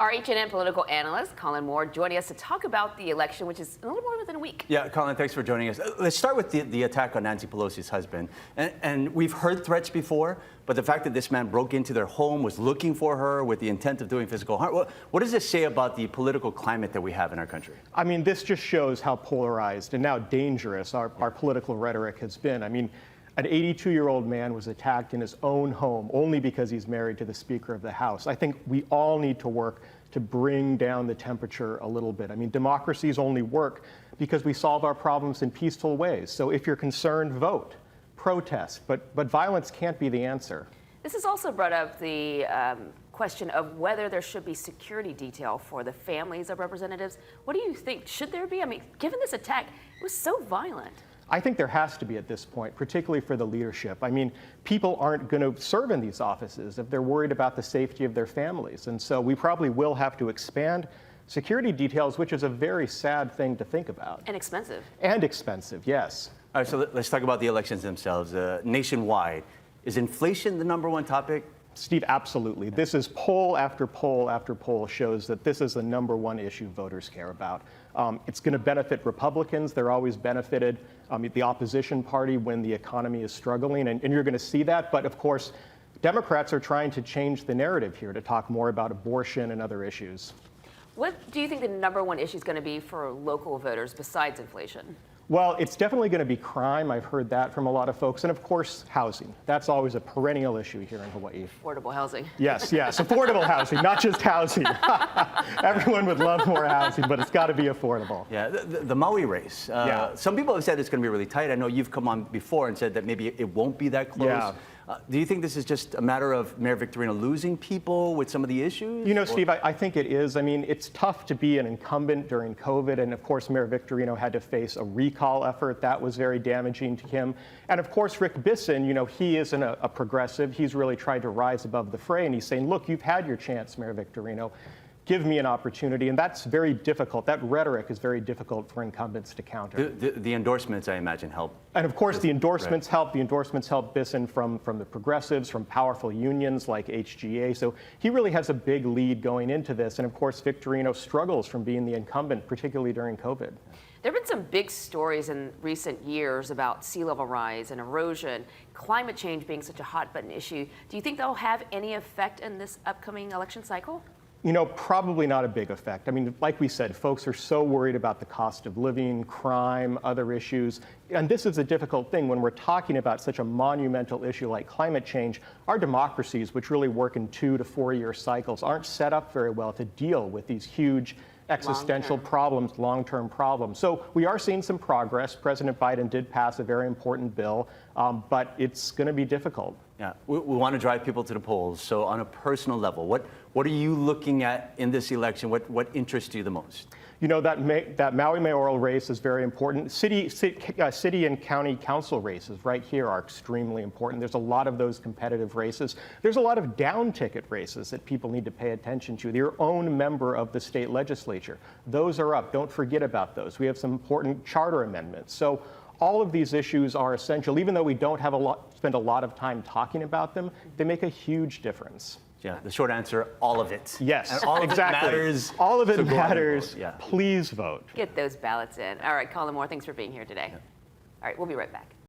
Our H&N political analyst, Colin Moore, joining us to talk about the election, which is a little more than a week. Yeah, Colin, thanks for joining us. Let's start with the attack on Nancy Pelosi's husband. And we've heard threats before, but the fact that this man broke into their home, was looking for her with the intent of doing physical harm, what does this say about the political climate that we have in our country? I mean, this just shows how polarized and now dangerous our political rhetoric has been. I mean, an 82-year-old man was attacked in his own home only because he's married to the Speaker of the House. I think we all need to work to bring down the temperature a little bit. I mean, democracies only work because we solve our problems in peaceful ways. So if you're concerned, vote, protest, but violence can't be the answer. This has also brought up the question of whether there should be security detail for the families of representatives. What do you think? Should there be? I mean, given this attack, it was so violent. I think there has to be at this point, particularly for the leadership. I mean, people aren't going to serve in these offices if they're worried about the safety of their families. And so we probably will have to expand security details, which is a very sad thing to think about. And expensive. And expensive, yes. All right, so let's talk about the elections themselves. Nationwide, is inflation the #1 topic? Steve, absolutely. This is poll after poll after poll shows that this is the #1 issue voters care about. It's going to benefit Republicans. They're always benefited the opposition party when the economy is struggling, and you're going to see that. But of course, Democrats are trying to change the narrative here to talk more about abortion and other issues. What do you think the #1 issue is going to be for local voters besides inflation? Well, it's definitely going to be crime. I've heard that from a lot of folks. And of course, housing. That's always a perennial issue here in Hawaii. Affordable housing. Yes, yes. Affordable housing, not just housing. Everyone would love more housing, but it's got to be affordable. Yeah, the Maui race. Yeah. Some people have said it's going to be really tight. I know you've come on before and said that maybe it won't be that close. Yeah. Do you think this is just a matter of Mayor Victorino losing people with some of the issues? You know, Steve, I think it is. I mean, it's tough to be an incumbent during COVID. And of course, Mayor Victorino had to face a recall effort. That was very damaging to him. And of course, Rick Bisson, you know, he isn't a progressive. He's really tried to rise above the fray. And he's saying, look, you've had your chance, Mayor Victorino. Give me an opportunity. And that's very difficult. That rhetoric is very difficult for incumbents to counter. The endorsements, I imagine, help. And of course, the endorsements help. The endorsements help Bisson from the progressives, from powerful unions like HGA. So he really has a big lead going into this. And of course, Victorino struggles from being the incumbent, particularly during COVID. There have been some big stories in recent years about sea level rise and erosion, climate change being such a hot button issue. Do you think they'll have any effect in this upcoming election cycle? You know, probably not a big effect. I mean, like we said, folks are so worried about the cost of living, crime, other issues. And this is a difficult thing when we're talking about such a monumental issue like climate change. Our democracies, which really work in 2 to 4 year cycles, aren't set up very well to deal with these huge existential problems, long-term problems. So we are seeing some progress. President Biden did pass a very important bill, but it's going to be difficult. Yeah, we want to drive people to the polls. So on a personal level, what are you looking at in this election? What interests you the most? You know, that Maui mayoral race is very important. City and county council races right here are extremely important. There's a lot of those competitive races. There's a lot of down ticket races that people need to pay attention to. Your own member of the state legislature. Those are up. Don't forget about those. We have some important charter amendments. So all of these issues are essential. Even though we don't have spend a lot of time talking about them, they make a huge difference. Yeah, the short answer, all of it. Yes, and all exactly. Of it matters. All of it So matters. Yeah. Please vote. Get those ballots in. All right, Colin Moore, thanks for being here today. Yeah. All right, we'll be right back.